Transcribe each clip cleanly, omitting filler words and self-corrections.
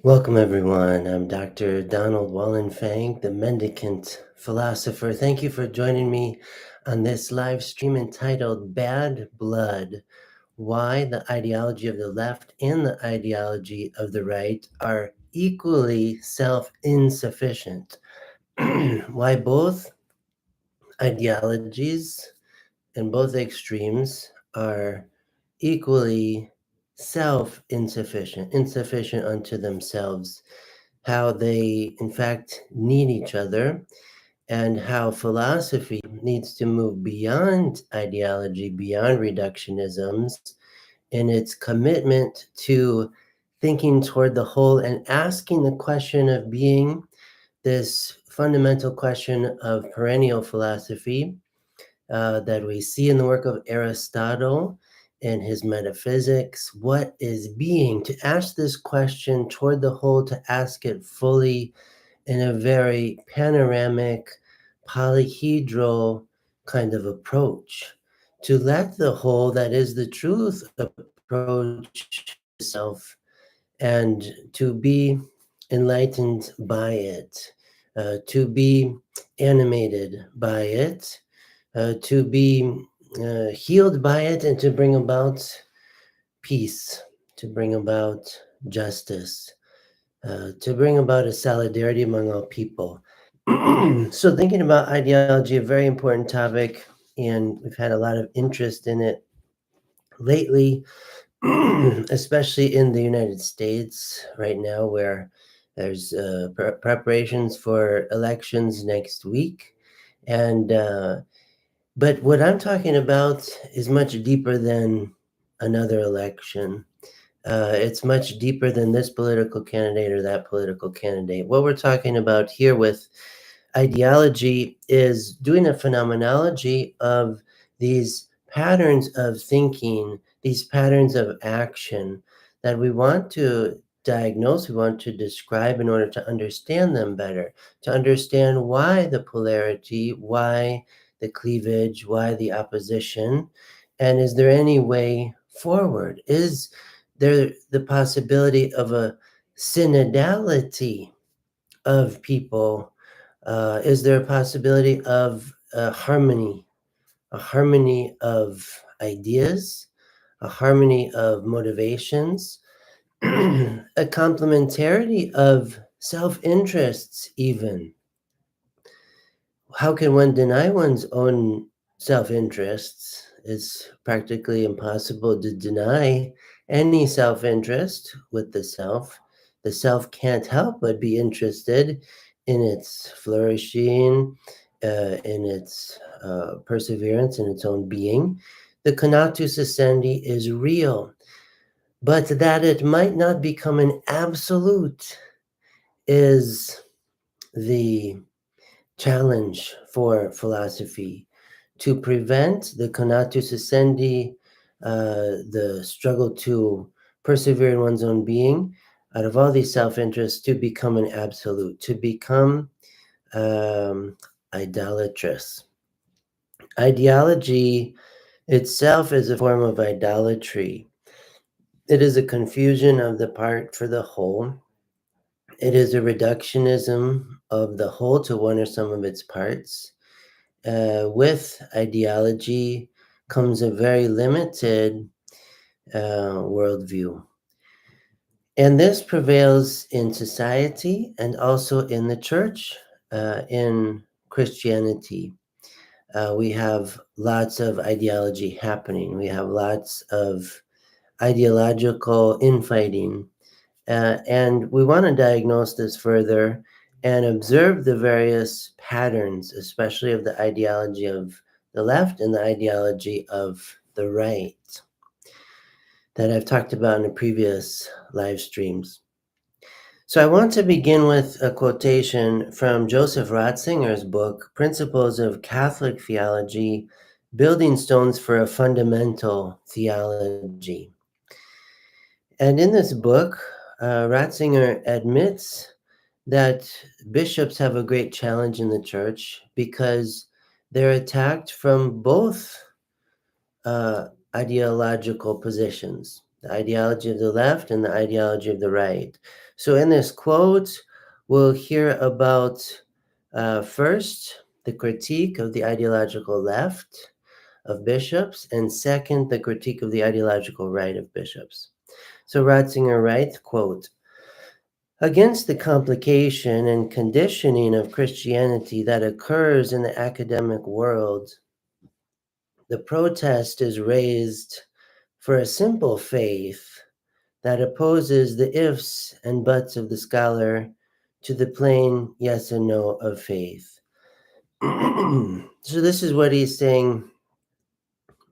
Welcome, everyone. I'm Dr. Donald Wallenfang, the mendicant philosopher. Thank you for joining me on this live stream entitled Bad Blood: Why the Ideology of the Left and the Ideology of the Right Are Equally Self-Insufficient. Why both ideologies and both extremes are equally self-insufficient, insufficient unto themselves, how they in fact need each other, and how philosophy needs to move beyond ideology, beyond reductionisms, in its commitment to thinking toward the whole and asking the question of being, this fundamental question of perennial philosophy that we see in the work of Aristotle and his metaphysics. What is being? To ask this question toward the whole, to ask it fully in a very panoramic, polyhedral kind of approach. To let the whole, that is the truth, approach itself and to be enlightened by it, to be animated by it, to be healed by it, and to bring about peace, to bring about justice, to bring about a solidarity among all people. So thinking about ideology, a very important topic, and we've had a lot of interest in it lately, especially in the United States right now, where there's preparations for elections next week. And but what I'm talking about is much deeper than another election. It's much deeper than this political candidate or that political candidate. What we're talking about here with ideology is doing a phenomenology of these patterns of thinking, these patterns of action that we want to diagnose, we want to describe in order to understand them better, to understand why the polarity, why the cleavage, why the opposition, and is there any way forward? Is there the possibility of a synodality of people? Is there a possibility of harmony, a harmony of ideas, a harmony of motivations, a complementarity of self-interests even? How can one deny one's own self-interests? It's practically impossible to deny any self-interest with the self. The self can't help but be interested in its flourishing, in its perseverance, in its own being. The conatus essendi is real, but that it might not become an absolute is the challenge for philosophy, to prevent the conatus essendi, the struggle to persevere in one's own being, out of all these self-interests, to become an absolute, to become idolatrous. Ideology itself is a form of idolatry. It is a confusion of the part for the whole. It is a reductionism of the whole to one or some of its parts. With ideology comes a very limited worldview. And this prevails in society and also in the church, in Christianity. We have lots of ideology happening. We have lots of ideological infighting. And we want to diagnose this further and observe the various patterns, especially of the ideology of the left and the ideology of the right, that I've talked about in the previous live streams. So I want to begin with a quotation from Joseph Ratzinger's book, Principles of Catholic Theology, Building Stones for a Fundamental Theology. And in this book, Ratzinger admits that bishops have a great challenge in the church because they're attacked from both ideological positions. the ideology of the left and the ideology of the right. So in this quote, we'll hear about first the critique of the ideological left of bishops, and second, the critique of the ideological right of bishops. So Ratzinger writes, quote, against the complication and conditioning of Christianity that occurs in the academic world, the protest is raised for a simple faith that opposes the ifs and buts of the scholar to the plain yes and no of faith. So this is what he's saying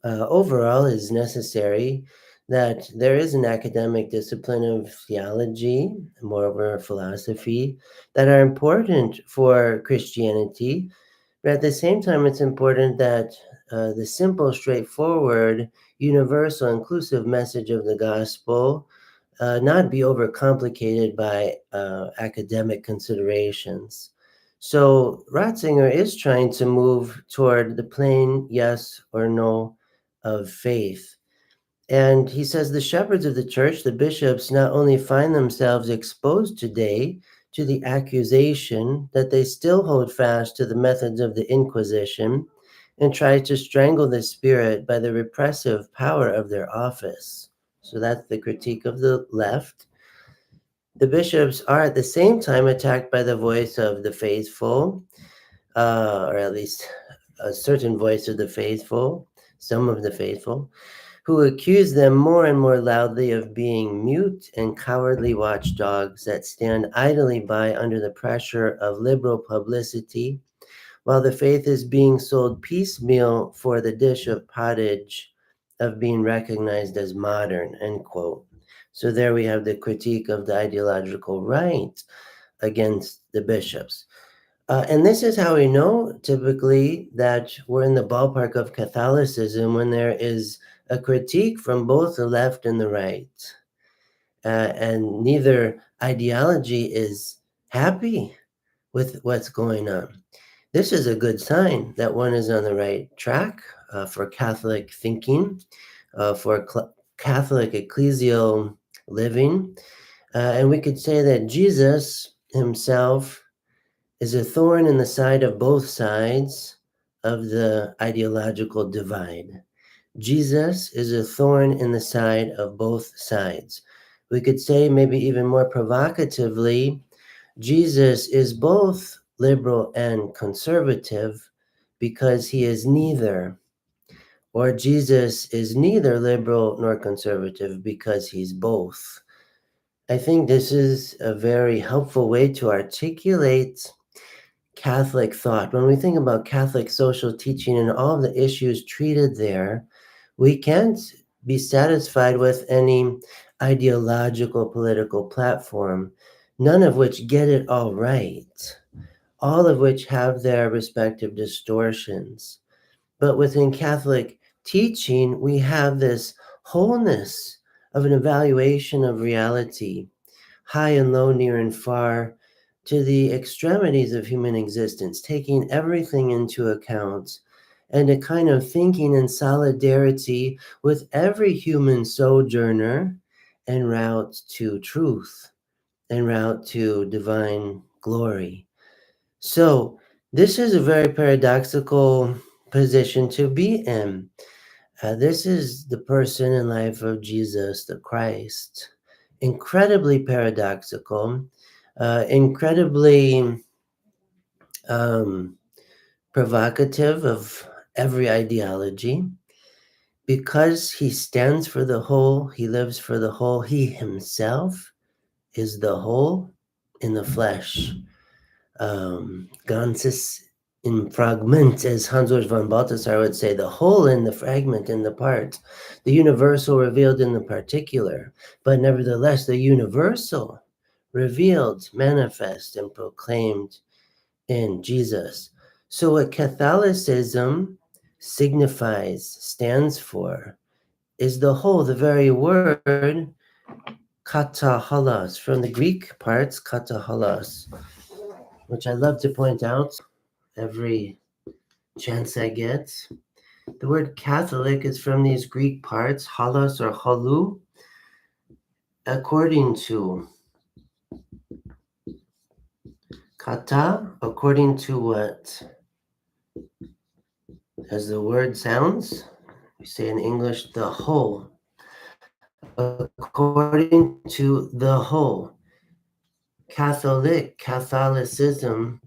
overall is necessary, that there is an academic discipline of theology, moreover philosophy, that are important for Christianity, but at the same time it's important that the simple, straightforward, universal, inclusive message of the gospel not be overcomplicated by academic considerations. So Ratzinger is trying to move toward the plain yes or no of faith. And he says the shepherds of the church, the bishops, not only find themselves exposed today to the accusation that they still hold fast to the methods of the Inquisition and try to strangle the spirit by the repressive power of their office. So that's the critique of the left. The bishops are at the same time attacked by the voice of the faithful, or at least a certain voice of the faithful, some of the faithful, who accuse them more and more loudly of being mute and cowardly watchdogs that stand idly by under the pressure of liberal publicity, while the faith is being sold piecemeal for the dish of pottage of being recognized as modern, end quote. So there we have the critique of the ideological right against the bishops. And this is how we know typically that we're in the ballpark of Catholicism when there is a critique from both the left and the right. And neither ideology is happy with what's going on. This is a good sign that one is on the right track for Catholic thinking, for Catholic ecclesial living. And we could say that Jesus himself is a thorn in the side of both sides of the ideological divide. Jesus is a thorn in the side of both sides. We could say, maybe even more provocatively, Jesus is both liberal and conservative because he is neither. Or Jesus is neither liberal nor conservative because he's both. I think this is a very helpful way to articulate Catholic thought. When we think about Catholic social teaching and all of the issues treated there, we can't be satisfied with any ideological political platform, none of which get it all right, all of which have their respective distortions. But within Catholic teaching, we have this wholeness of an evaluation of reality, high and low, near and far, to the extremities of human existence, taking everything into account, and a kind of thinking in solidarity with every human sojourner en route to truth, en route to divine glory. So, this is a very paradoxical position to be in. This is the person and life of Jesus the Christ. Incredibly paradoxical, incredibly um, provocative of every ideology. Because he stands for the whole, he lives for the whole, he himself is the whole in the flesh. Ganzes in fragment, as Hans-Urs von Balthasar would say, the whole in the fragment, in the part, the universal revealed in the particular, but nevertheless the universal revealed, manifest, and proclaimed in Jesus. So what Catholicism signifies, stands for, is the whole, the very word katahalos, from the Greek parts katahalos, which I love to point out every chance I get. The word Catholic is from these Greek parts, halos or holu, according to kata, according to what? As the word sounds, we say in English, the whole. According to the whole. Catholicism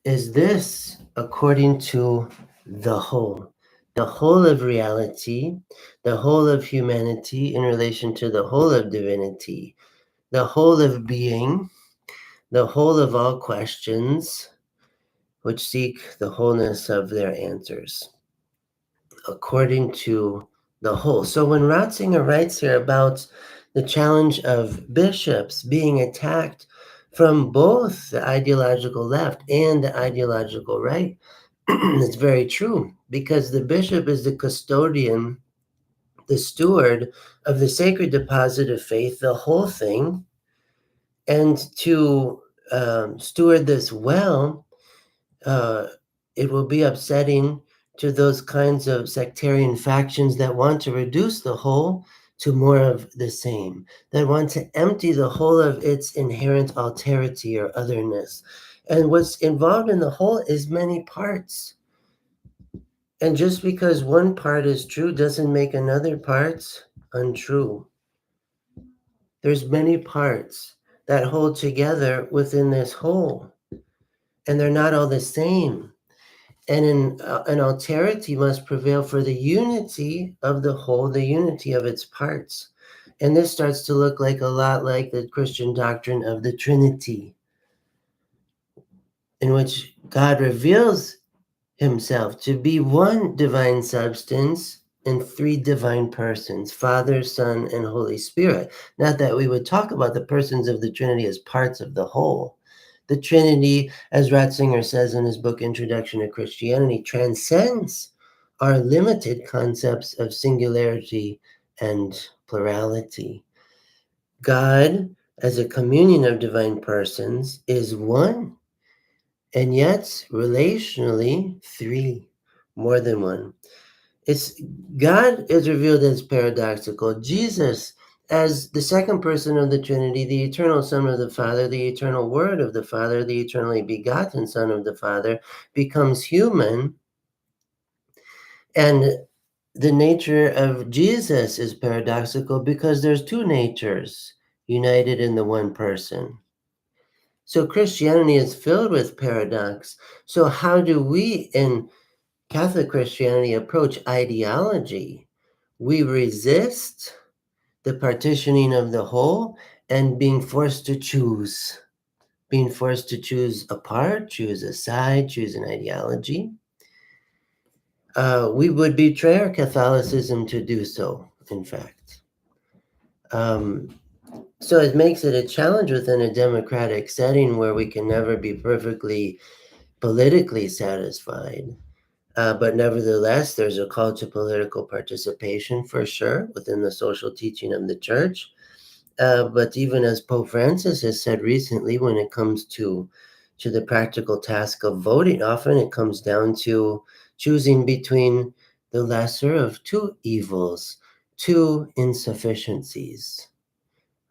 is this according to the whole of reality, the whole of humanity in relation to the whole of divinity, the whole of being, the whole of all questions, which seek the wholeness of their answers, according to the whole. So when Ratzinger writes here about the challenge of bishops being attacked from both the ideological left and the ideological right, it's very true, because the bishop is the custodian, the steward of the sacred deposit of faith, the whole thing. And to steward this well, uh, it will be upsetting to those kinds of sectarian factions that want to reduce the whole to more of the same, that want to empty the whole of its inherent alterity or otherness. And what's involved in the whole is many parts. And just because one part is true doesn't make another part untrue. There's many parts that hold together within this whole, and they're not all the same. And an alterity must prevail for the unity of the whole, the unity of its parts. And this starts to look like a lot like the Christian doctrine of the Trinity, in which God reveals himself to be one divine substance in three divine persons, Father, Son, and Holy Spirit. Not that we would talk about the persons of the Trinity as parts of the whole. The Trinity, as Ratzinger says in his book Introduction to Christianity, transcends our limited concepts of singularity and plurality. God, as a communion of divine persons, is one, and yet relationally three, more than one. It's God is revealed as paradoxical. Jesus as the second person of the Trinity, the eternal Son of the Father, the eternal Word of the Father, the eternally begotten Son of the Father, becomes human. And the nature of Jesus is paradoxical because there's two natures united in the one person. So Christianity is filled with paradox. So how do we in Catholic Christianity approach ideology? We resist the partitioning of the whole and being forced to choose a part, choose a side, choose an ideology. We would betray our Catholicism to do so, in fact. So it makes it a challenge within a democratic setting where we can never be perfectly politically satisfied. But nevertheless, there's a call to political participation for sure within the social teaching of the church. But even as Pope Francis has said recently, when it comes to the practical task of voting, often it comes down to choosing between the lesser of two evils, two insufficiencies,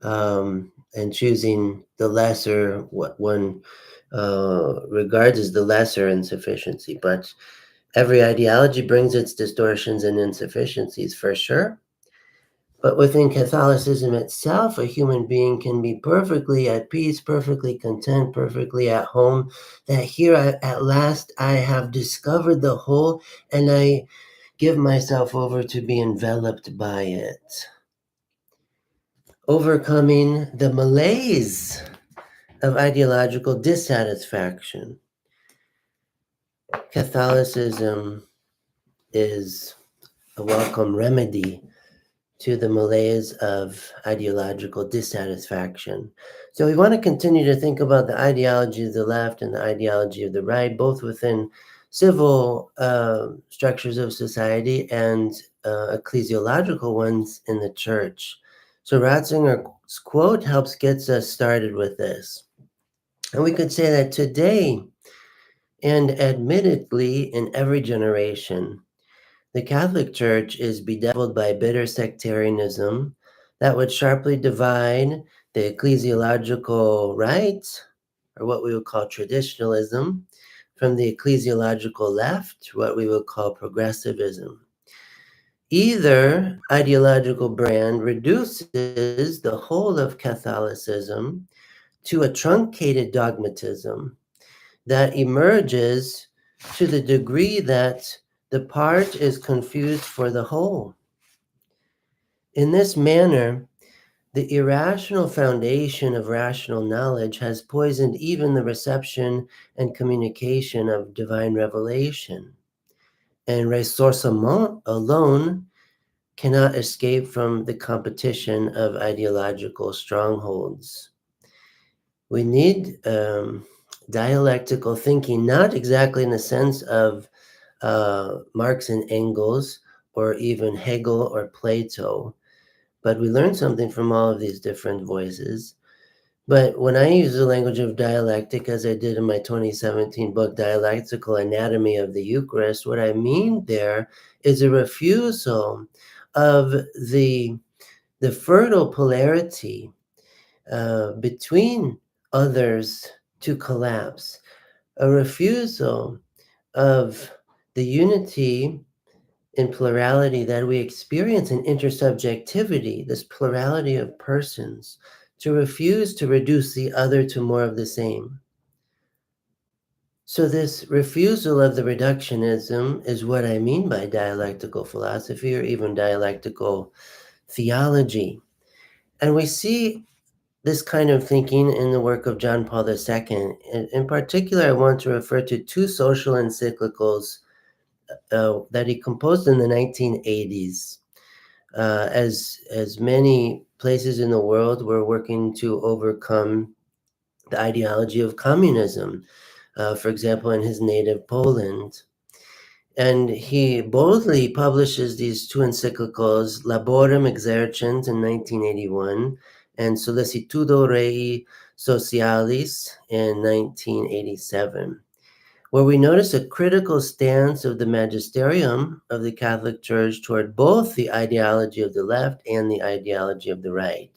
and choosing the lesser, what one regards as the lesser insufficiency. But every ideology brings its distortions and insufficiencies for sure. But within Catholicism itself, a human being can be perfectly at peace, perfectly content, perfectly at home, that here at last I have discovered the whole and I give myself over to be enveloped by it. Overcoming the malaise of ideological dissatisfaction. Catholicism is a welcome remedy to the malaise of ideological dissatisfaction. So we want to continue to think about the ideology of the left and the ideology of the right, both within civil structures of society and ecclesiological ones in the church. So Ratzinger's quote helps gets us started with this. And we could say that today, and admittedly in every generation, the Catholic Church is bedeviled by bitter sectarianism that would sharply divide the ecclesiological right, or what we would call traditionalism, from the ecclesiological left, what we would call progressivism. Either ideological brand reduces the whole of Catholicism to a truncated dogmatism that emerges to the degree that the part is confused for the whole. In this manner, the irrational foundation of rational knowledge has poisoned even the reception and communication of divine revelation. And ressourcement alone cannot escape from the competition of ideological strongholds. We need dialectical thinking, not exactly in the sense of Marx and Engels, or even Hegel or Plato, but we learn something from all of these different voices. But when I use the language of dialectic, as I did in my 2017 book, Dialectical Anatomy of the Eucharist, what I mean there is a refusal of the fertile polarity between others to collapse, a refusal of the unity in plurality that we experience in intersubjectivity, this plurality of persons, to refuse to reduce the other to more of the same. So this refusal of the reductionism is what I mean by dialectical philosophy, or even dialectical theology. And we see this kind of thinking in the work of John Paul II. In particular, I want to refer to two social encyclicals that he composed in the 1980s. As many places in the world were working to overcome the ideology of communism, for example, in his native Poland. And he boldly publishes these two encyclicals, Laborem Exercens in 1981 and Solicitudo Rei Socialis in 1987, where we notice a critical stance of the magisterium of the Catholic Church toward both the ideology of the left and the ideology of the right.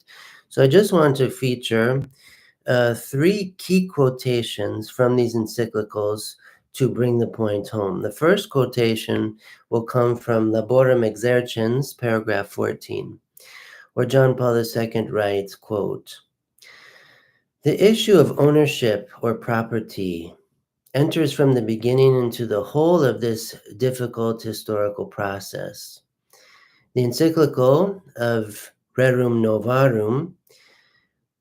So I just want to feature three key quotations from these encyclicals to bring the point home. The first quotation will come from Laborem Exercens, paragraph 14, where John Paul II writes, quote, "The issue of ownership or property enters from the beginning into the whole of this difficult historical process. The encyclical of Rerum Novarum,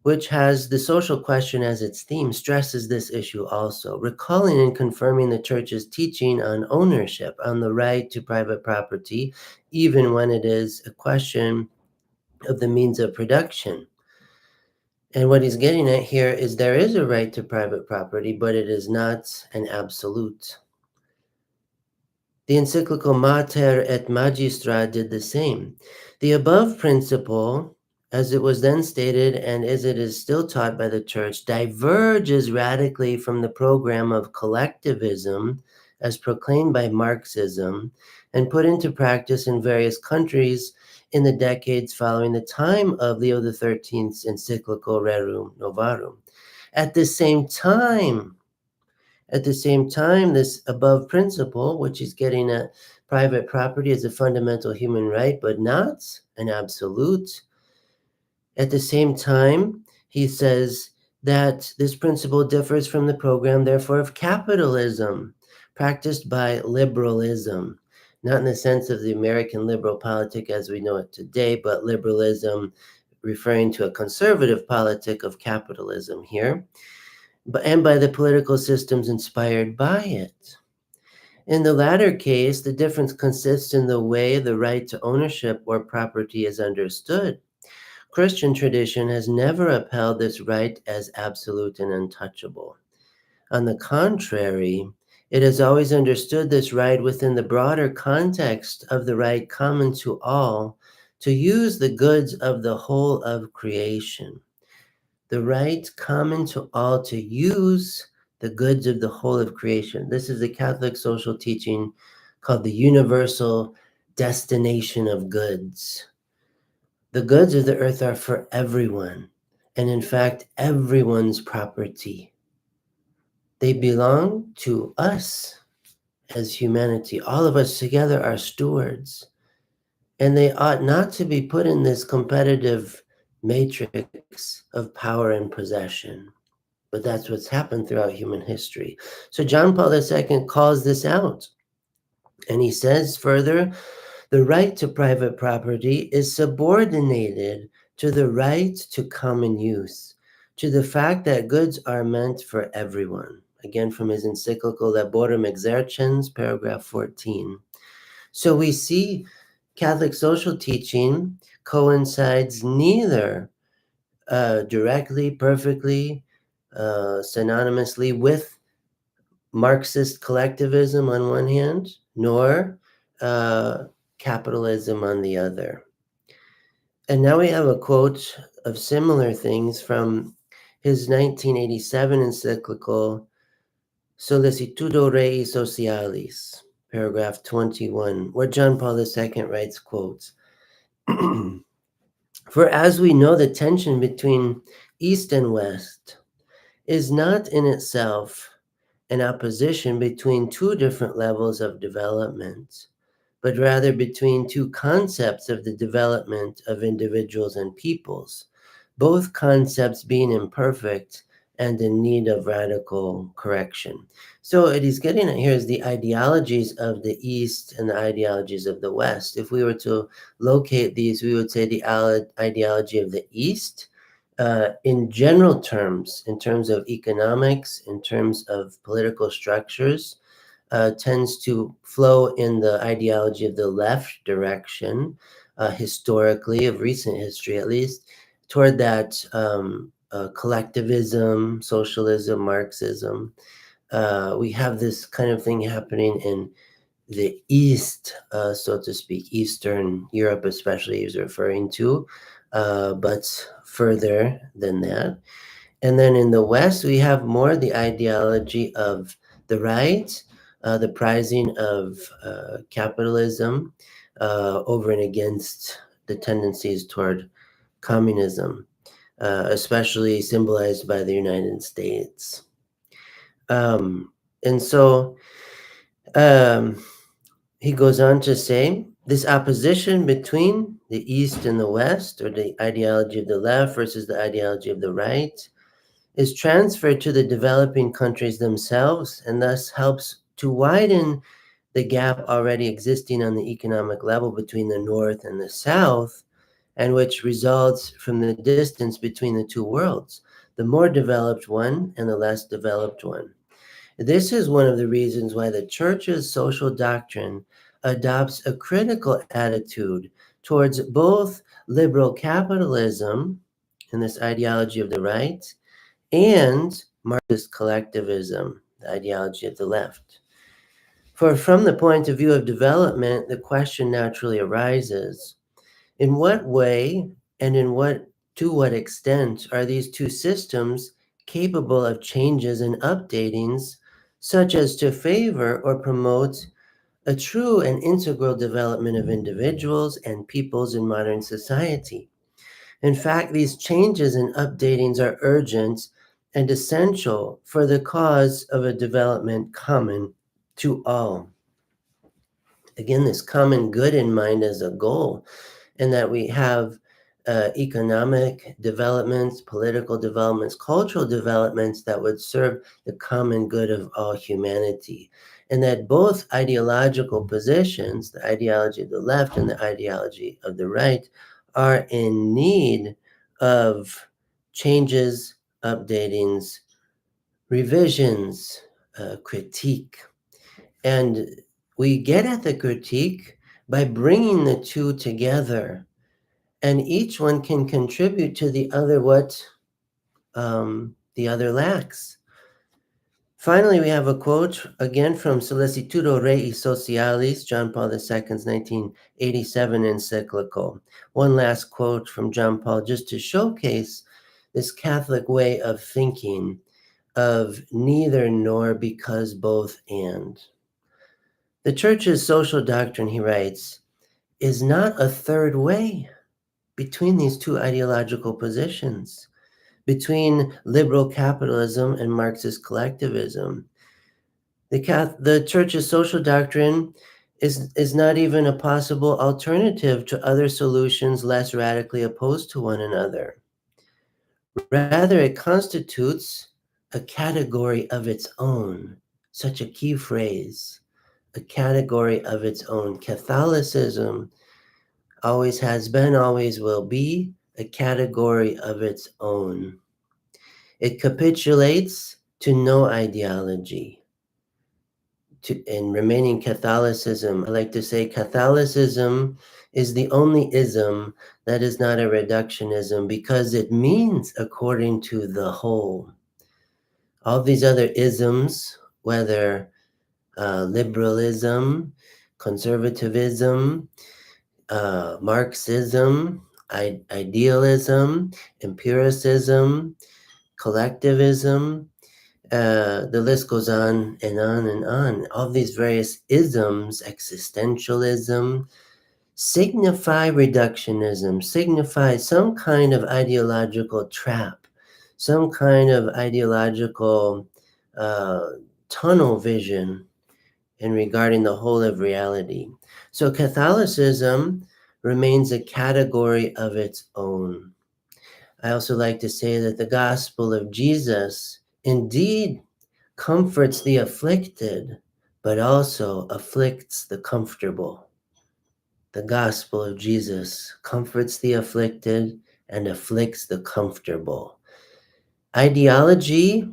which has the social question as its theme, stresses this issue also, recalling and confirming the Church's teaching on ownership, on the right to private property, even when it is a question of the means of production." And what he's getting at here is there is a right to private property, but it is not an absolute. The encyclical Mater et Magistra did the same. The above principle, as it was then stated and as it is still taught by the Church, diverges radically from the program of collectivism as proclaimed by Marxism and put into practice in various countries in the decades following the time of Leo XIII's encyclical Rerum Novarum. At the same time, this above principle, which is getting at private property as a fundamental human right, but not an absolute. At the same time, he says that this principle differs from the program, therefore, of capitalism practiced by liberalism, not in the sense of the American liberal politic as we know it today, but liberalism referring to a conservative politic of capitalism here, and by the political systems inspired by it. In the latter case, the difference consists in the way the right to ownership or property is understood. Christian tradition has never upheld this right as absolute and untouchable. On the contrary, it has always understood this right within the broader context of the right common to all to use the goods of the whole of creation. The right common to all to use the goods of the whole of creation. This is a Catholic social teaching called the universal destination of goods. The goods of the earth are for everyone, and in fact, everyone's property. They belong to us as humanity. All of us together are stewards, and they ought not to be put in this competitive matrix of power and possession. But that's what's happened throughout human history. So John Paul II calls this out. And he says further, the right to private property is subordinated to the right to common use, to the fact that goods are meant for everyone. Again, from his encyclical Laborem Exercens, paragraph 14. So we see Catholic social teaching coincides neither directly, perfectly, synonymously with Marxist collectivism on one hand, nor capitalism on the other. And now we have a quote of similar things from his 1987 encyclical Solicitudo Rei Socialis, paragraph 21, where John Paul II writes, quotes, for as we know, the tension between East and West is not in itself an opposition between two different levels of development, but rather between two concepts of the development of individuals and peoples, both concepts being imperfect and in need of radical correction. So what he's getting at here is the ideologies of the East and the ideologies of the West. If we were to locate these, we would say the ideology of the East, in general terms, in terms of economics, in terms of political structures, tends to flow in the ideology of the left direction, historically, of recent history at least, toward that collectivism, socialism, Marxism. We have this kind of thing happening in the East, so to speak, Eastern Europe especially is referring to, but further than that. And then in the West, we have more the ideology of the right, the prizing of capitalism over and against the tendencies toward communism, especially symbolized by the United States. And so he goes on to say, this opposition between the East and the West, or the ideology of the left versus the ideology of the right, is transferred to the developing countries themselves and thus helps to widen the gap already existing on the economic level between the North and the South, and which results from the distance between the two worlds, the more developed one and the less developed one. This is one of the reasons why the Church's social doctrine adopts a critical attitude towards both liberal capitalism and this ideology of the right and Marxist collectivism, the ideology of the left. For from the point of view of development, the question naturally arises, in what way and to what extent are these two systems capable of changes and updatings such as to favor or promote a true and integral development of individuals and peoples in modern society? In fact, these changes and updatings are urgent and essential for the cause of a development common to all. Again, this common good in mind as a goal, and that we have economic developments, political developments, cultural developments that would serve the common good of all humanity. And that both ideological positions, the ideology of the left and the ideology of the right, are in need of changes, updatings, revisions, critique. And we get at the critique by bringing the two together, and each one can contribute to the other what the other lacks. Finally, we have a quote again from Solicitudo Rei Socialis, John Paul II's 1987 encyclical. One last quote from John Paul just to showcase this Catholic way of thinking of neither nor, because both and. The Church's social doctrine, he writes, is not a third way. between these two ideological positions, between liberal capitalism and Marxist collectivism. The Church's social doctrine is not even a possible alternative to other solutions less radically opposed to one another. Rather, it constitutes a category of its own, such a key phrase, a category of its own. Catholicism always has been, always will be, a category of its own. It capitulates to no ideology. In remaining Catholicism, I like to say Catholicism is the only ism that is not a reductionism because it means according to the whole. All these other isms, whether liberalism, conservatism, Marxism, idealism, empiricism, collectivism, the list goes on and on and on. All these various isms, existentialism, signify reductionism, signify some kind of ideological trap, some kind of ideological tunnel vision in regarding the whole of reality. So Catholicism remains a category of its own. I also like to say that the gospel of Jesus indeed comforts the afflicted, but also afflicts the comfortable. The gospel of Jesus comforts the afflicted and afflicts the comfortable. Ideology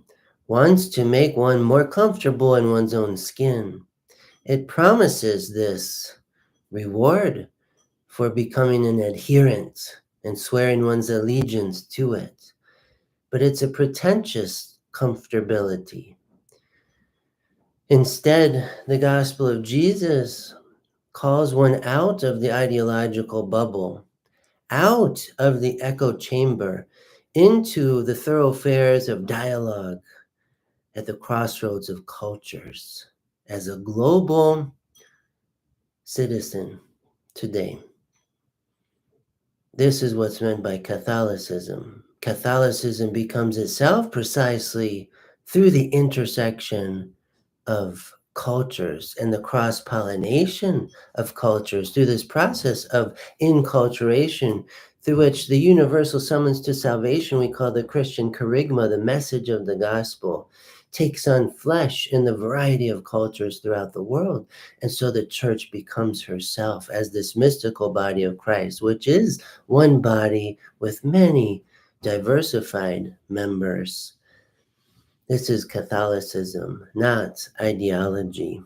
wants to make one more comfortable in one's own skin. It promises this reward for becoming an adherent and swearing one's allegiance to it. But it's a pretentious comfortability. Instead, the gospel of Jesus calls one out of the ideological bubble, out of the echo chamber, into the thoroughfares of dialogue at the crossroads of cultures as a global citizen today. This is what's meant by Catholicism. Catholicism becomes itself precisely through the intersection of cultures and the cross-pollination of cultures through this process of inculturation, through which the universal summons to salvation we call the Christian kerygma, the message of the gospel, takes on flesh in the variety of cultures throughout the world. And so the church becomes herself as this mystical body of Christ, which is one body with many diversified members. This is Catholicism, not ideology.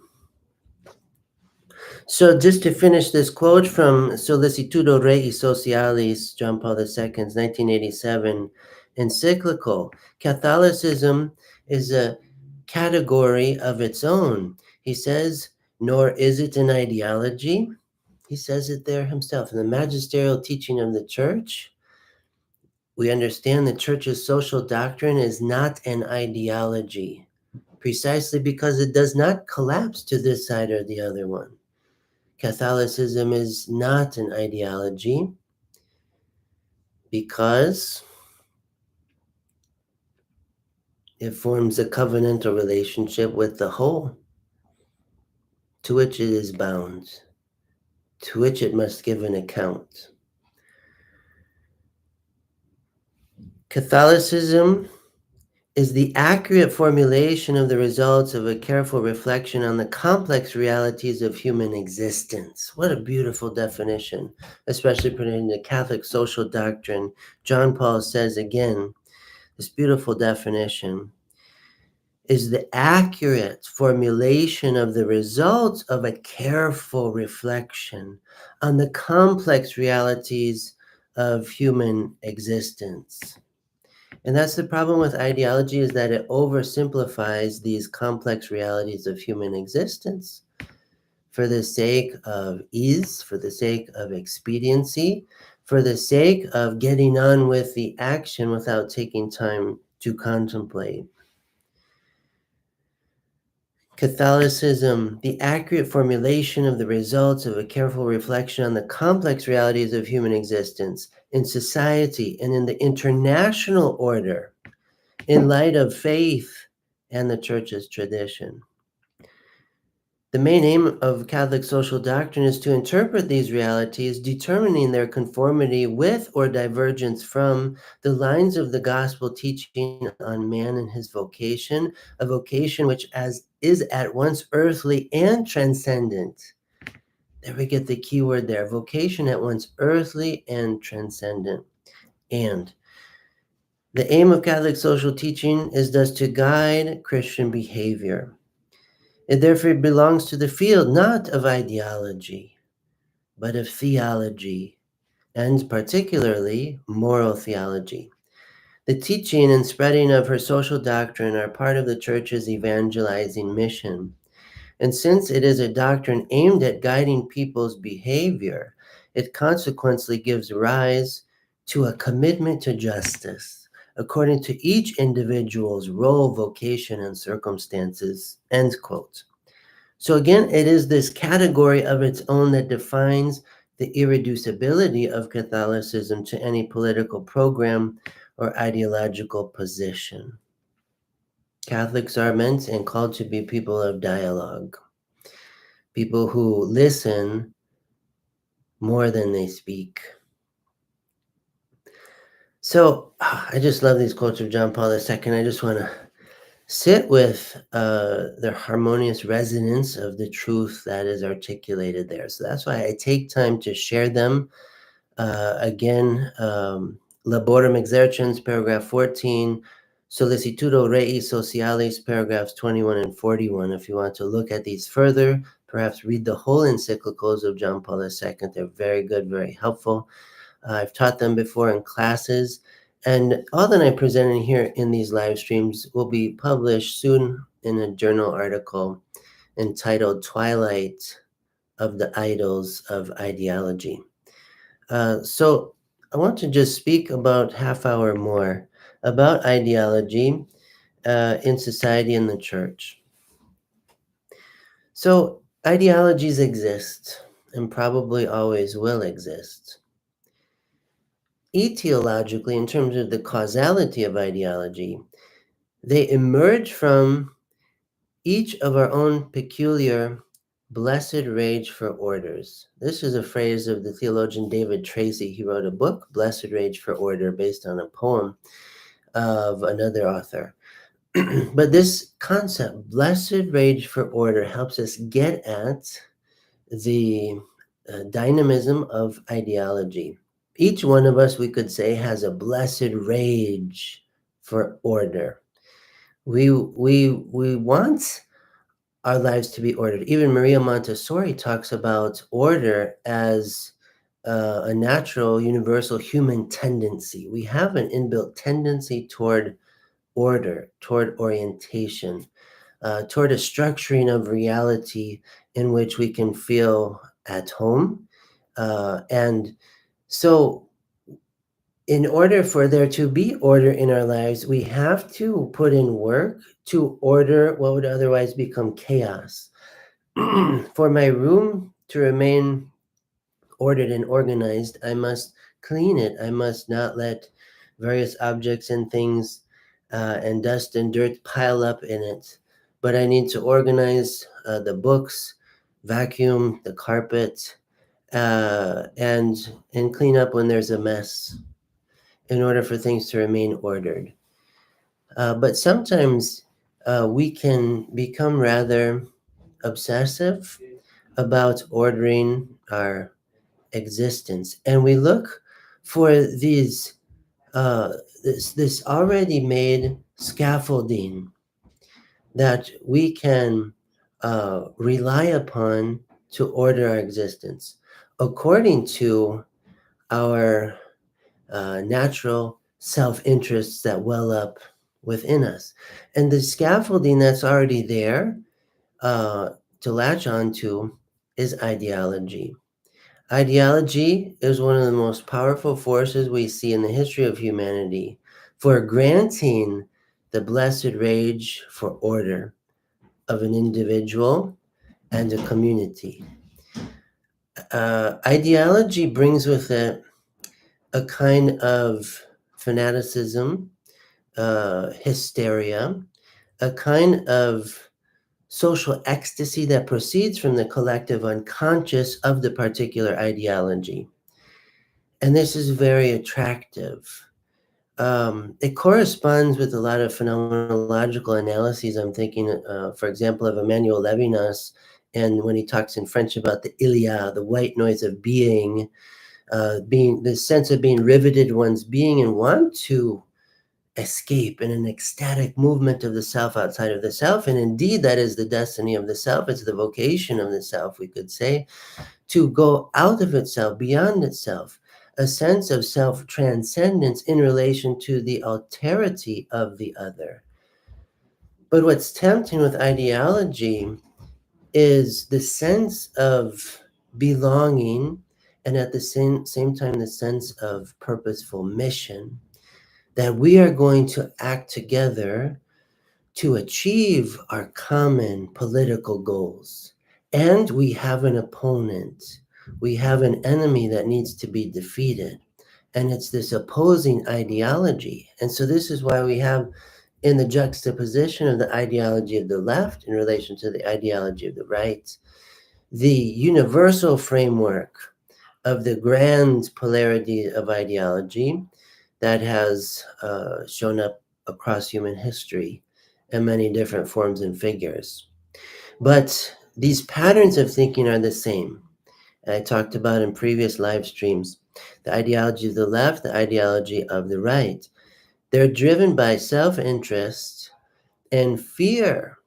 So just to finish this quote from Sollicitudo Rei Socialis, John Paul II's 1987 encyclical, Catholicism is a category of its own. He says, nor is it an ideology. He says it there himself. In the magisterial teaching of the church, we understand the church's social doctrine is not an ideology, precisely because it does not collapse to this side or the other one. Catholicism is not an ideology because it forms a covenantal relationship with the whole, to which it is bound, to which it must give an account. Catholicism is the accurate formulation of the results of a careful reflection on the complex realities of human existence. What a beautiful definition, especially pertaining to Catholic social doctrine. John Paul says again, this beautiful definition is the accurate formulation of the results of a careful reflection on the complex realities of human existence. And that's the problem with ideology, is that it oversimplifies these complex realities of human existence for the sake of ease, for the sake of expediency, for the sake of getting on with the action without taking time to contemplate. Catholicism, the accurate formulation of the results of a careful reflection on the complex realities of human existence in society and in the international order, in light of faith and the Church's tradition. The main aim of Catholic social doctrine is to interpret these realities, determining their conformity with or divergence from the lines of the gospel teaching on man and his vocation, a vocation which is at once earthly and transcendent. There we get the key word there, vocation at once earthly and transcendent. And the aim of Catholic social teaching is thus to guide Christian behavior. It therefore belongs to the field not of ideology, but of theology, and particularly moral theology. The teaching and spreading of her social doctrine are part of the Church's evangelizing mission. And since it is a doctrine aimed at guiding people's behavior, it consequently gives rise to a commitment to justice, according to each individual's role, vocation, and circumstances, end quote. So again, it is this category of its own that defines the irreducibility of Catholicism to any political program or ideological position. Catholics are meant and called to be people of dialogue, people who listen more than they speak. So I just love these quotes of John Paul II. I just want to sit with the harmonious resonance of the truth that is articulated there. So that's why I take time to share them. Again, Laborem Exercens, paragraph 14, Solicitudo Rei Socialis, paragraphs 21 and 41. If you want to look at these further, perhaps read the whole encyclicals of John Paul II. They're very good, very helpful. I've taught them before in classes, and all that I'm presenting here in these live streams will be published soon in a journal article entitled Twilight of the Idols of Ideology. So I want to just speak about half hour more about ideology in society and the church. So ideologies exist and probably always will exist. Etiologically, in terms of the causality of ideology, they emerge from each of our own peculiar blessed rage for orders. This is a phrase of the theologian David Tracy. He wrote a book, Blessed Rage for Order, based on a poem of another author. But this concept, blessed rage for order, helps us get at the dynamism of ideology. Each one of us, we could say, has a blessed rage for order. We want our lives to be ordered. Even Maria Montessori talks about order as a natural, universal human tendency. We have an inbuilt tendency toward order, toward orientation, toward a structuring of reality in which we can feel at home. And so in order for there to be order in our lives, we have to put in work to order what would otherwise become chaos. For my room to remain ordered and organized, I must clean it. I must not let various objects and things and dust and dirt pile up in it. But I need to organize the books, vacuum the carpet, and clean up when there's a mess in order for things to remain ordered. But sometimes we can become rather obsessive about ordering our existence, and we look for these this already made scaffolding that we can rely upon to order our existence according to our natural self-interests that well up within us. And the scaffolding that's already there to latch onto is ideology. Ideology is one of the most powerful forces we see in the history of humanity for granting the blessed rage for order. of an individual and a community. Ideology brings with it a kind of fanaticism, hysteria, a kind of social ecstasy that proceeds from the collective unconscious of the particular ideology. And this is very attractive. It corresponds with a lot of phenomenological analyses. I'm thinking, for example, of Emmanuel Levinas, and when he talks in French about the ilia, the white noise of being the sense of being riveted one's being and want to escape in an ecstatic movement of the self outside of the self. And indeed, that is the destiny of the self. It's the vocation of the self, we could say, to go out of itself, beyond itself, a sense of self-transcendence in relation to the alterity of the other. But what's tempting with ideology is the sense of belonging and at the same time the sense of purposeful mission, that we are going to act together to achieve our common political goals. And we have an opponent. We have an enemy that needs to be defeated. And it's this opposing ideology. And so this is why we have in the juxtaposition of the ideology of the left in relation to the ideology of the right, the universal framework of the grand polarity of ideology that has shown up across human history in many different forms and figures. But these patterns of thinking are the same. I talked about in previous live streams the ideology of the left, the ideology of the right. They're driven by self-interest and fear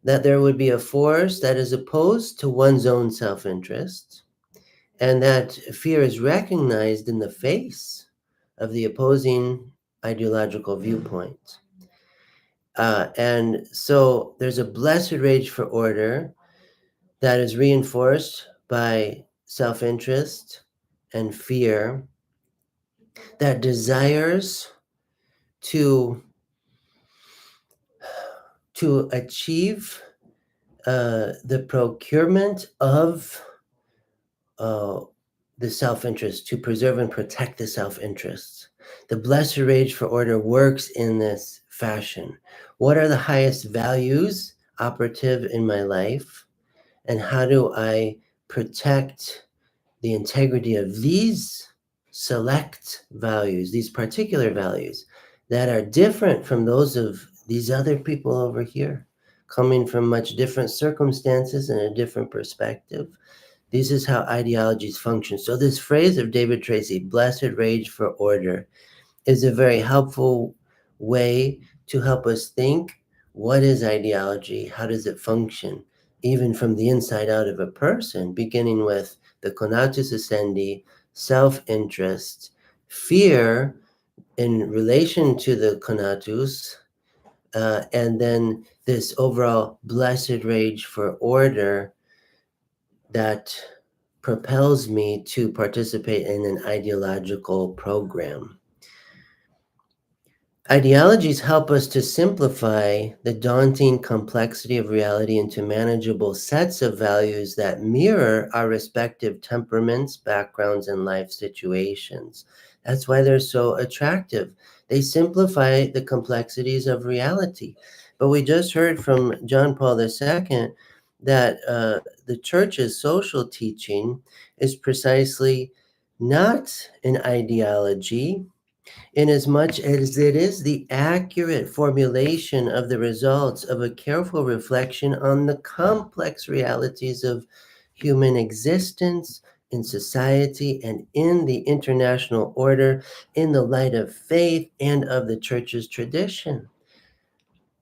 that there would be a force that is opposed to one's own self-interest, and that fear is recognized in the face of the opposing ideological viewpoint. And so there's a blessed rage for order that is reinforced by self-interest and fear that desires to achieve the procurement of the self-interest, to preserve and protect the self-interest. The blessed rage for order works in this fashion. What are the highest values operative in my life? And how do I protect the integrity of these select values, these particular values that are different from those of these other people over here, coming from much different circumstances and a different perspective? This is how ideologies function. So this phrase of David Tracy, blessed rage for order, is a very helpful way to help us think, what is ideology? How does it function? Even from the inside out of a person, beginning with the conatus essendi, self-interest, fear in relation to the conatus, and then this overall blessed rage for order that propels me to participate in an ideological program. Ideologies help us to simplify the daunting complexity of reality into manageable sets of values that mirror our respective temperaments, backgrounds, and life situations. That's why they're so attractive. They simplify the complexities of reality. But we just heard from John Paul II that the church's social teaching is precisely not an ideology, inasmuch as it is the accurate formulation of the results of a careful reflection on the complex realities of human existence in society and in the international order, in the light of faith and of the church's tradition.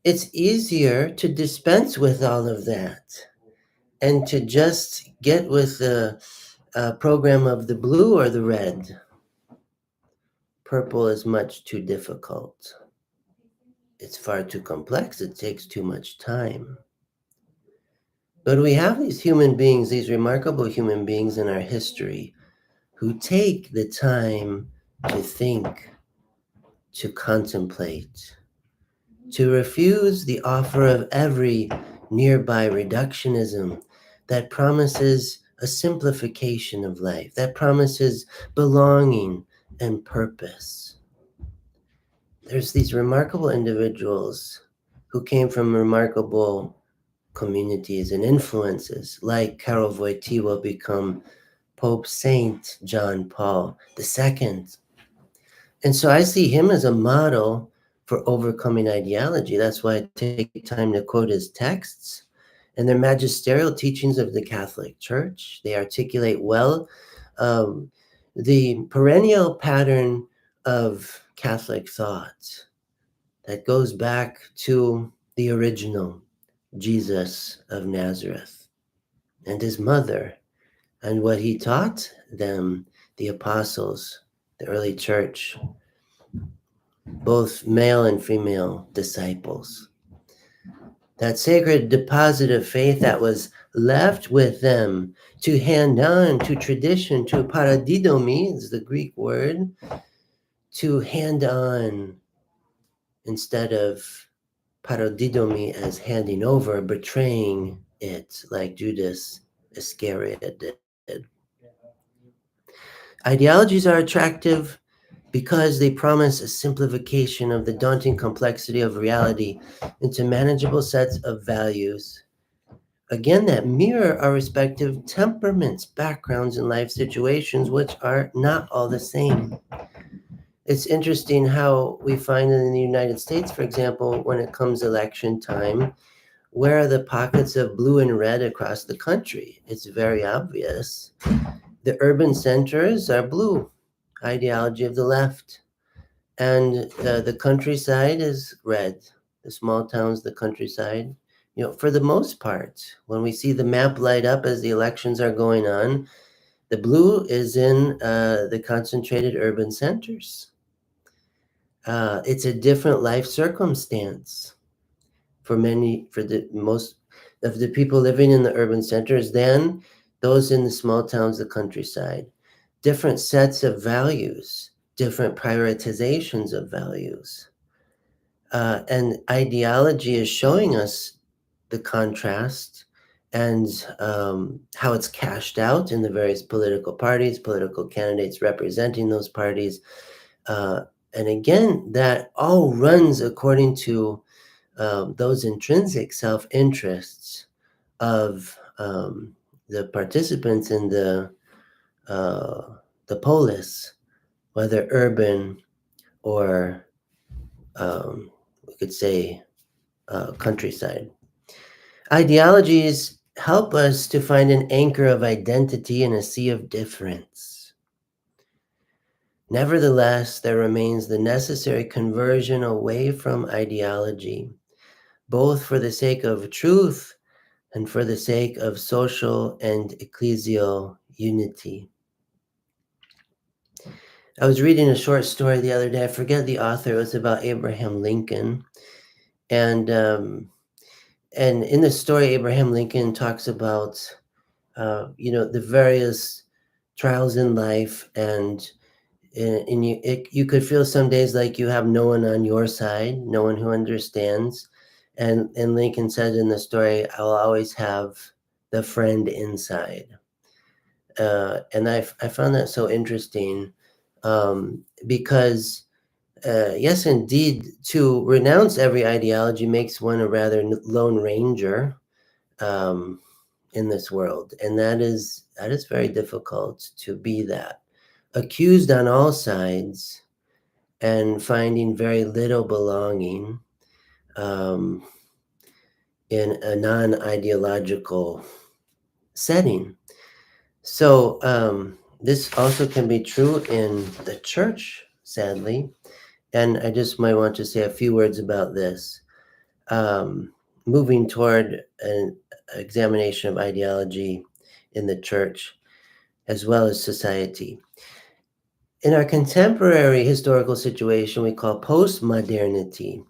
It's easier to dispense with all of that and to just get with the program of the blue or the red. Purple is much too difficult. It's far too complex. It takes too much time. But we have these human beings, these remarkable human beings in our history who take the time to think, to contemplate, to refuse the offer of every nearby reductionism that promises a simplification of life, that promises belonging and purpose. There's these remarkable individuals who came from remarkable communities and influences, like Karol Wojtyła become Pope Saint John Paul II. And so I see him as a model for overcoming ideology. That's why I take time to quote his texts and their magisterial teachings of the Catholic Church. They articulate well um, the perennial pattern of Catholic thought that goes back to the original Jesus of Nazareth and his mother, and what he taught them, the apostles, the early church, both male and female disciples. That sacred deposit of faith that was left with them to hand on to tradition, to paradidomi is the Greek word, to hand on instead of paradidomi as handing over, betraying it like Judas Iscariot did. Ideologies are attractive because they promise a simplification of the daunting complexity of reality into manageable sets of values, again, that mirror our respective temperaments, backgrounds, and life situations, which are not all the same. It's interesting how we find in the United States, for example, when it comes election time, where are the pockets of blue and red across the country? It's very obvious. The urban centers are blue, ideology of the left. And the countryside is red. The small towns, the countryside. For the most part, when we see the map light up as the elections are going on, the blue is in the concentrated urban centers. It's a different life circumstance for the most of the people living in the urban centers than those in the small towns, the countryside. Different sets of values, different prioritizations of values. And ideology is showing us the contrast and how it's cashed out in the various political parties, political candidates representing those parties. And again, that all runs according to those intrinsic self-interests of the participants in the polis, whether urban or we could say countryside. Ideologies help us to find an anchor of identity in a sea of difference. Nevertheless, there remains the necessary conversion away from ideology, both for the sake of truth and for the sake of social and ecclesial unity. I was reading a short story the other day. I forget the author. It was about Abraham Lincoln. And in the story, Abraham Lincoln talks about, the various trials in life, and you could feel some days like you have no one on your side, no one who understands. And Lincoln said in the story, "I'll always have the friend inside." And I found that so interesting because, yes, indeed, to renounce every ideology makes one a rather lone ranger in this world. And that is very difficult to be that. Accused on all sides and finding very little belonging in a non-ideological setting. So this also can be true in the church, sadly. And I just might want to say a few words about this. Moving toward an examination of ideology in the church as well as society. In our contemporary historical situation we call postmodernity,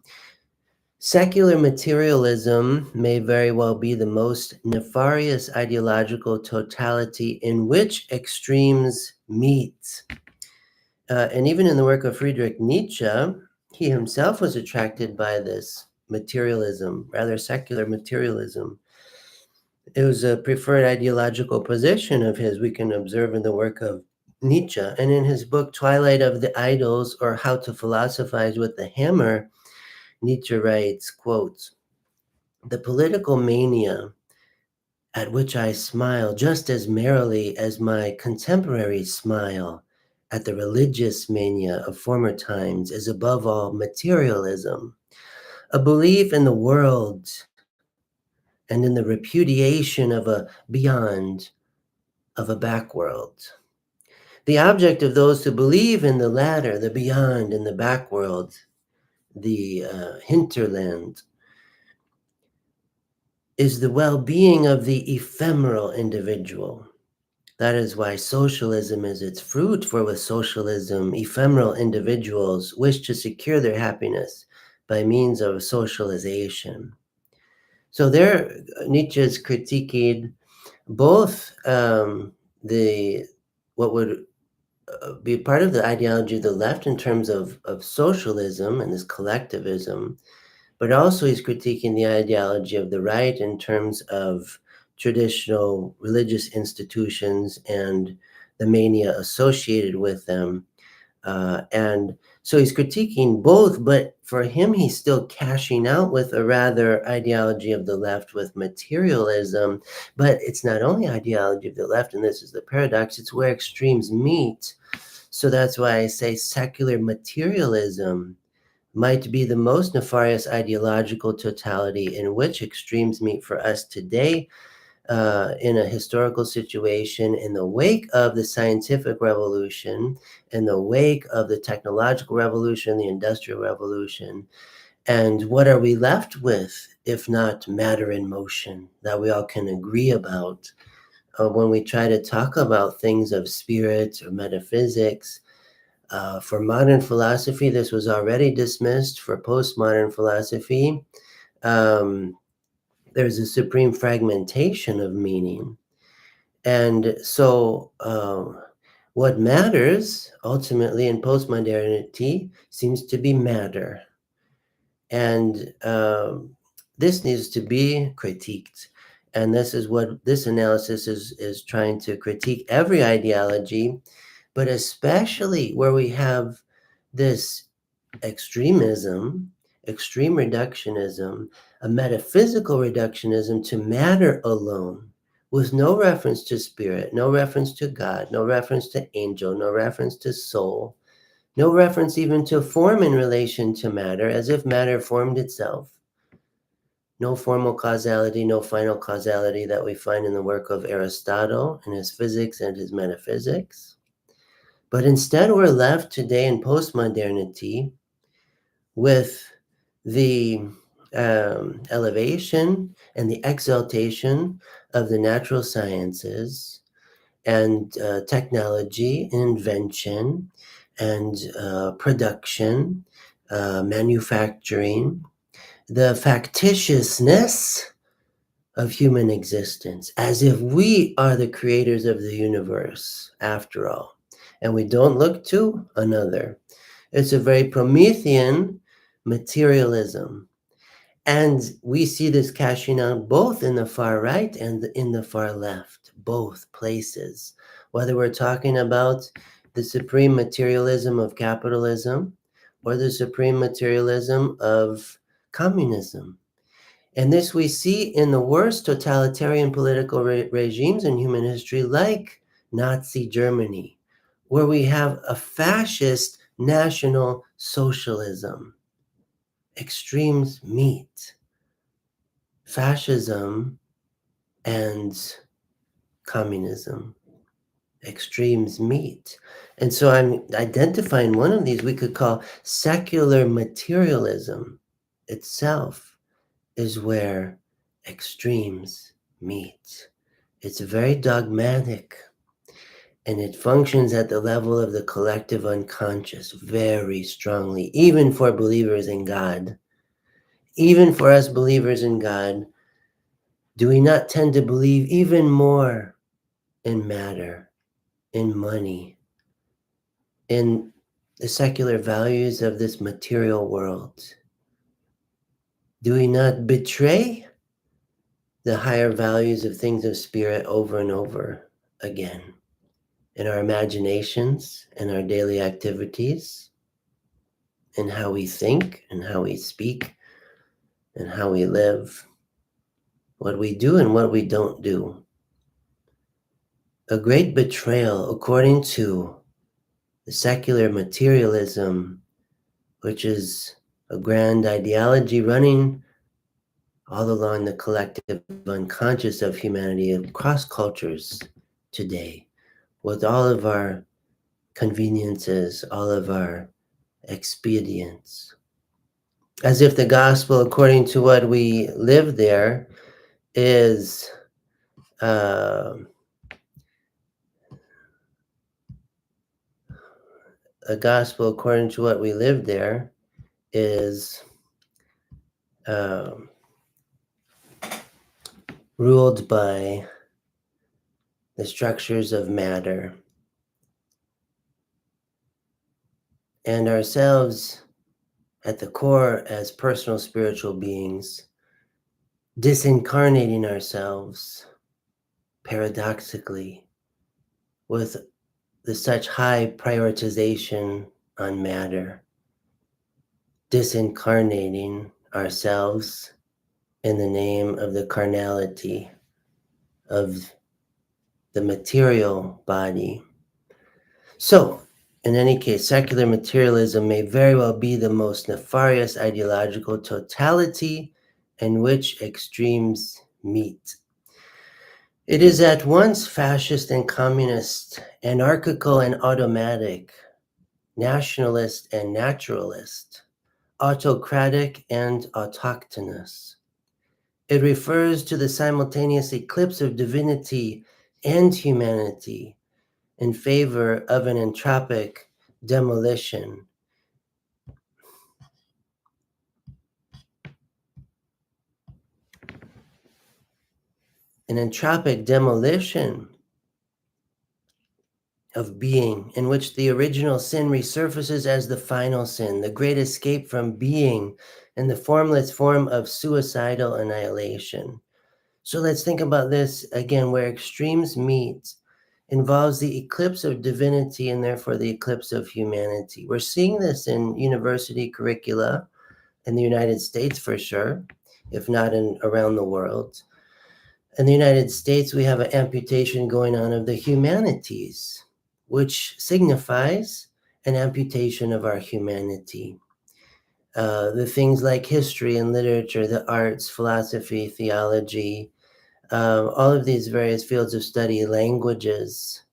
secular materialism may very well be the most nefarious ideological totality in which extremes meet. And even in the work of Friedrich Nietzsche, he himself was attracted by this materialism, rather secular materialism. It was a preferred ideological position of his we can observe in the work of Nietzsche. And in his book, Twilight of the Idols, or How to Philosophize with the Hammer, Nietzsche writes, quote, "The political mania at which I smile just as merrily as my contemporaries smile at the religious mania of former times is above all materialism, a belief in the world and in the repudiation of a beyond, of a backworld. The object of those who believe in the latter, the beyond and the backworld, the hinterland, is the well-being of the ephemeral individual. That is why socialism is its fruit, for with socialism, ephemeral individuals wish to secure their happiness by means of socialization." So there, Nietzsche is critiquing both the what would be part of the ideology of the left in terms of socialism and this collectivism, but also he's critiquing the ideology of the right in terms of traditional religious institutions and the mania associated with them. And so he's critiquing both, but for him, he's still cashing out with a rather ideology of the left with materialism. But it's not only ideology of the left, and this is the paradox, it's where extremes meet. So that's why I say secular materialism might be the most nefarious ideological totality in which extremes meet for us today, in a historical situation, in the wake of the scientific revolution, in the wake of the technological revolution, the industrial revolution. And what are we left with if not matter in motion that we all can agree about? When we try to talk about things of spirit or metaphysics, for modern philosophy, this was already dismissed. For postmodern philosophy, there's a supreme fragmentation of meaning. And so what matters ultimately in postmodernity seems to be matter. And this needs to be critiqued. And this is what this analysis is trying to critique every ideology, but especially where we have this extremism, extreme reductionism, a metaphysical reductionism to matter alone, with no reference to spirit, no reference to God, no reference to angel, no reference to soul, no reference even to form in relation to matter, as if matter formed itself. No formal causality, no final causality that we find in the work of Aristotle in his physics and his metaphysics. But instead, we're left today in postmodernity with the elevation and the exaltation of the natural sciences and technology, invention, and production, manufacturing, the factitiousness of human existence, as if we are the creators of the universe, after all, and we don't look to another. It's a very Promethean materialism. And we see this cashing out both in the far right and in the far left, both places. Whether we're talking about the supreme materialism of capitalism or the supreme materialism of communism. And this we see in the worst totalitarian political regimes in human history, like Nazi Germany, where we have a fascist national socialism. Extremes meet. Fascism and communism. Extremes meet. And so I'm identifying one of these we could call secular materialism itself is where extremes meet. It's very dogmatic, and it functions at the level of the collective unconscious very strongly, even for believers in God. Even for us believers in God, do we not tend to believe even more in matter, in money, in the secular values of this material world? Do we not betray the higher values of things of spirit over and over again in our imaginations, in our daily activities, in how we think and how we speak and how we live, what we do and what we don't do? A great betrayal, according to the secular materialism, which is a grand ideology running all along the collective unconscious of humanity across cultures today, with all of our conveniences, all of our expedients. As if the gospel, according to what we live there, is a gospel according to what we live there is ruled by the structures of matter, and ourselves at the core as personal spiritual beings, disincarnating ourselves paradoxically with the such high prioritization on matter, disincarnating ourselves in the name of the carnality of the material body. So, in any case, secular materialism may very well be the most nefarious ideological totality in which extremes meet. It is at once fascist and communist, anarchical and automatic, nationalist and naturalist, autocratic and autochthonous. It refers to the simultaneous eclipse of divinity and humanity in favor of an entropic demolition. An entropic demolition of being, in which the original sin resurfaces as the final sin, the great escape from being in the formless form of suicidal annihilation. So let's think about this again, where extremes meet involves the eclipse of divinity and therefore the eclipse of humanity. We're seeing this in university curricula in the United States for sure, if not around the world. In the United States, we have an amputation going on of the humanities, which signifies an amputation of our humanity. The things like history and literature, the arts, philosophy, theology, all of these various fields of study, languages,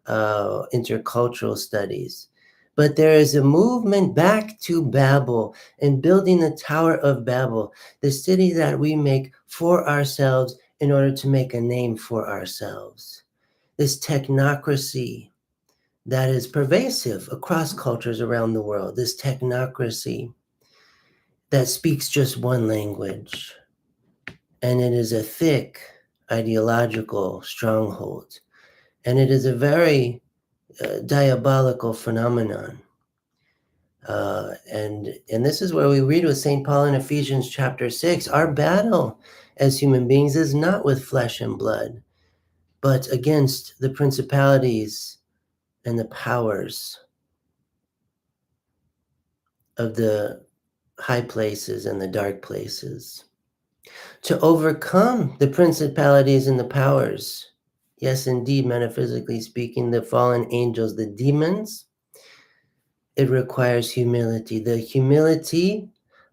intercultural studies. But there is a movement back to Babel and building the Tower of Babel, the city that we make for ourselves in order to make a name for ourselves. This technocracy that is pervasive across cultures around the world, this technocracy that speaks just one language. And it is a thick ideological stronghold. And it is a very diabolical phenomenon. And this is where we read with St. Paul in Ephesians chapter 6, our battle as human beings is not with flesh and blood, but against the principalities and the powers of the high places and the dark places. To overcome the principalities and the powers, yes, indeed, metaphysically speaking, the fallen angels, the demons, it requires humility. The humility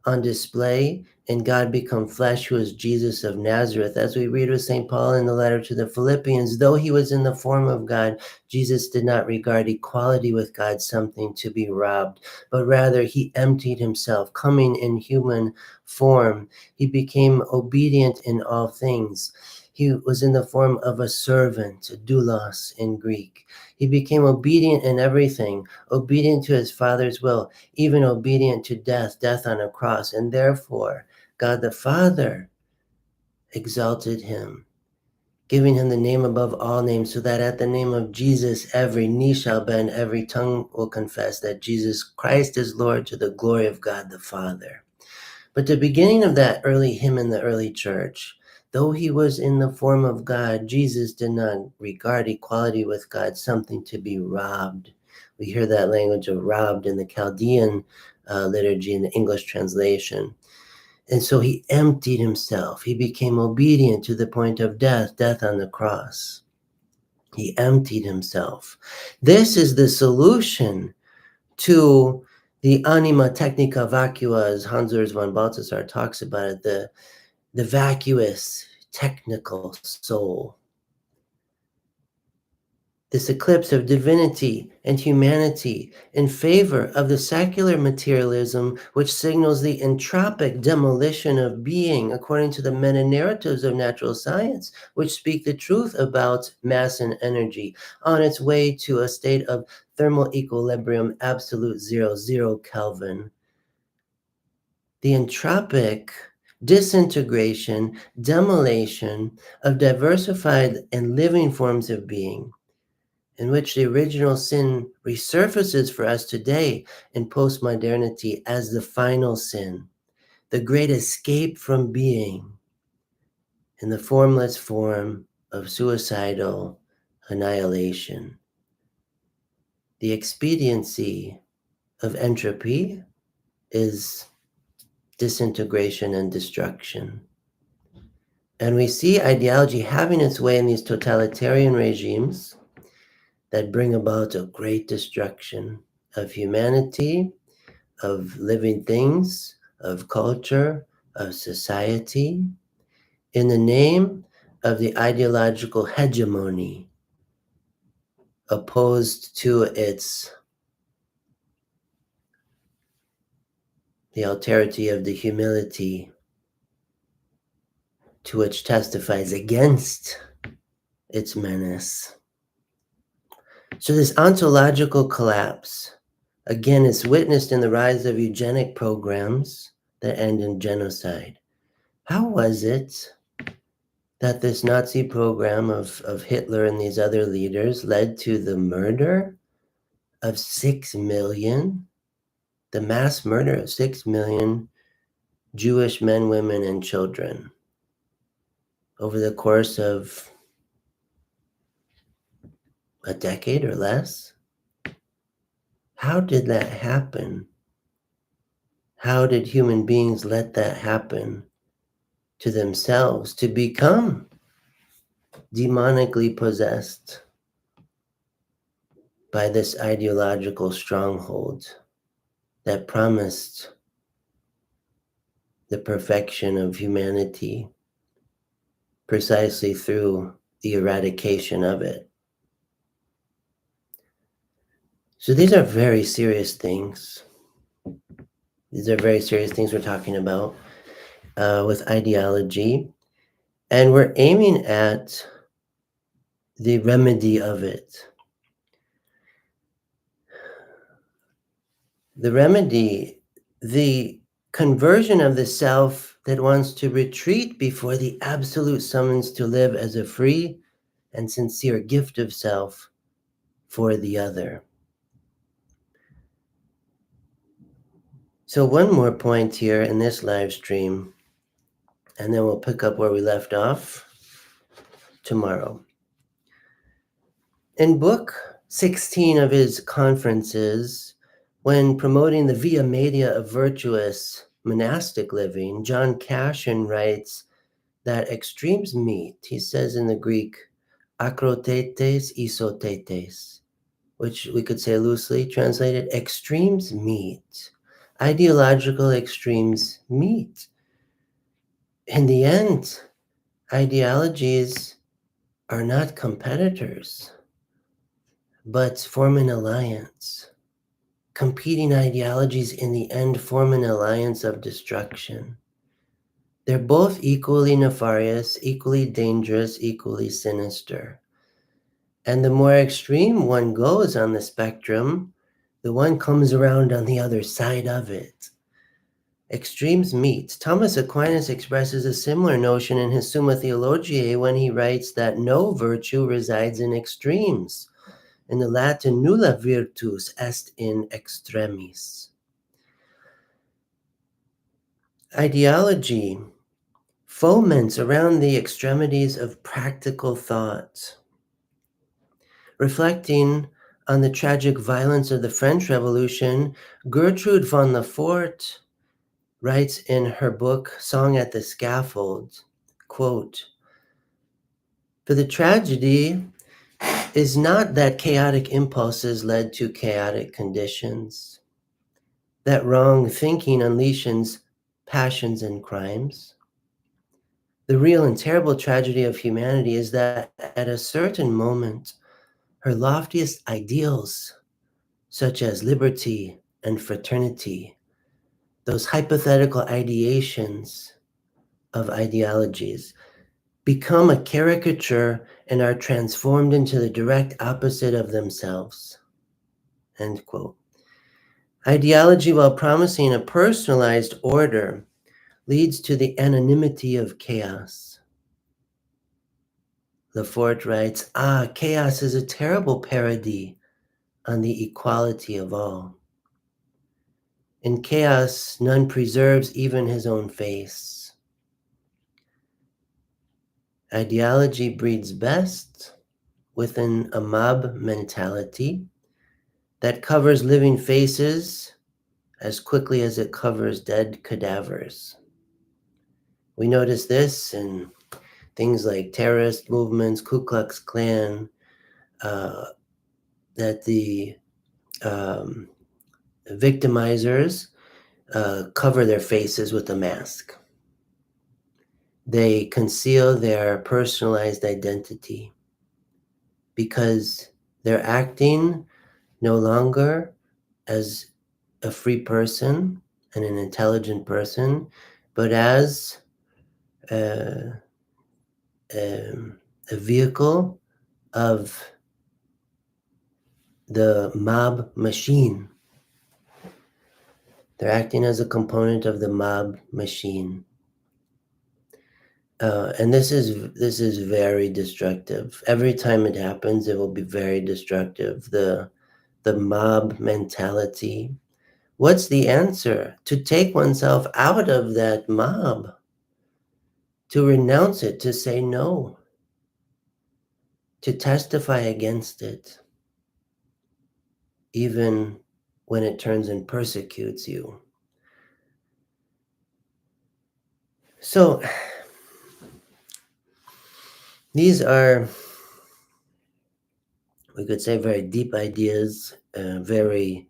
on display in God become flesh, who is Jesus of Nazareth. As we read with St. Paul in the letter to the Philippians, though he was in the form of God, Jesus did not regard equality with God something to be robbed, but rather he emptied himself, coming in human form. He became obedient in all things. He was in the form of a servant, doulos in Greek. He became obedient in everything, obedient to his Father's will, even obedient to death on a cross. And therefore, God the Father exalted him, giving him the name above all names, so that at the name of Jesus, every knee shall bend, every tongue will confess that Jesus Christ is Lord, to the glory of God the Father. But the beginning of that early hymn in the early church, though he was in the form of God, Jesus did not regard equality with God something to be robbed. We hear that language of robbed in the Chaldean liturgy in the English translation. And so he emptied himself. He became obedient to the point of death, death on the cross. He emptied himself. This is the solution to the anima technica vacua, as Hans Urs von Balthasar talks about it, the vacuous technical soul. This eclipse of divinity and humanity in favor of the secular materialism, which signals the entropic demolition of being according to the meta-narratives of natural science, which speak the truth about mass and energy on its way to a state of thermal equilibrium, absolute 0 Kelvin. The entropic disintegration, demolition of diversified and living forms of being, in which the original sin resurfaces for us today in postmodernity as the final sin, the great escape from being in the formless form of suicidal annihilation. The expediency of entropy is disintegration and destruction. And we see ideology having its way in these totalitarian regimes that bring about a great destruction of humanity, of living things, of culture, of society, in the name of the ideological hegemony opposed to the alterity of the humility to which testifies against its menace. So this ontological collapse, again, is witnessed in the rise of eugenic programs that end in genocide. How was it that this Nazi program of Hitler and these other leaders led to the murder of 6 million, the mass murder of 6 million Jewish men, women, and children over the course of a decade or less? How did that happen? How did human beings let that happen to themselves, to become demonically possessed by this ideological stronghold that promised the perfection of humanity precisely through the eradication of it? So these are very serious things. These are very serious things we're talking about with ideology. And we're aiming at the remedy of it. The remedy, the conversion of the self that wants to retreat before the absolute summons to live as a free and sincere gift of self for the other. So one more point here in this live stream, and then we'll pick up where we left off tomorrow. In book 16 of his conferences, when promoting the via media of virtuous monastic living, John Cashin writes that extremes meet. He says in the Greek, akrotetes isotetes, which we could say loosely translated, extremes meet. Ideological extremes meet. In the end, ideologies are not competitors, but form an alliance. Competing ideologies in the end form an alliance of destruction. They're both equally nefarious, equally dangerous, equally sinister. And the more extreme one goes on the spectrum, the one comes around on the other side of it. Extremes meet. Thomas Aquinas expresses a similar notion in his Summa Theologiae when he writes that no virtue resides in extremes. In the Latin, nulla virtus est in extremis. Ideology foments around the extremities of practical thought. Reflecting on the tragic violence of the French Revolution, Gertrude von Lefort writes in her book, Song at the Scaffold, quote, "For the tragedy is not that chaotic impulses led to chaotic conditions, that wrong thinking unleashes passions and crimes. The real and terrible tragedy of humanity is that at a certain moment, her loftiest ideals, such as liberty and fraternity, those hypothetical ideations of ideologies, become a caricature and are transformed into the direct opposite of themselves." End quote. Ideology, while promising a personalized order, leads to the anonymity of chaos. Lefort writes, chaos is a terrible parody on the equality of all. In chaos, none preserves even his own face. Ideology breeds best within a mob mentality that covers living faces as quickly as it covers dead cadavers. We notice this in things like terrorist movements, Ku Klux Klan, that the victimizers cover their faces with a mask. They conceal their personalized identity because they're acting no longer as a free person and an intelligent person, but as a, a vehicle of the mob machine. They're acting as a component of the mob machine. And this is very destructive. Every time it happens, it will be very destructive. The mob mentality. What's the answer? To take oneself out of that mob, to renounce it, to say no, to testify against it, even when it turns and persecutes you. So these are, we could say, very deep ideas, very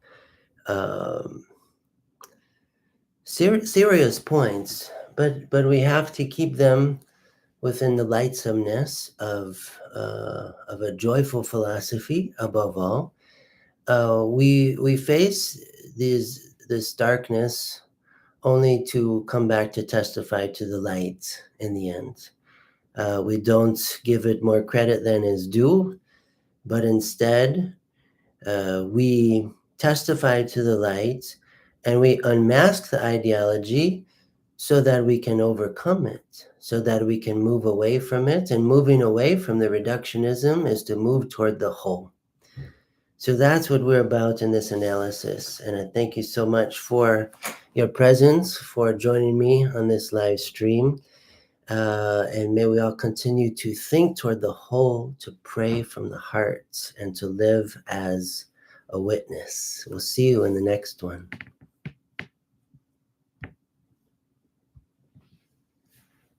serious points, but we have to keep them within the lightsomeness of a joyful philosophy. Above all, we face this darkness only to come back to testify to the light in the end. We don't give it more credit than is due, but instead we testify to the light and we unmask the ideology so that we can overcome it, so that we can move away from it. And moving away from the reductionism is to move toward the whole. So that's what we're about in this analysis. And I thank you so much for your presence, for joining me on this live stream. And may we all continue to think toward the whole, to pray from the heart, and to live as a witness. We'll see you in the next one.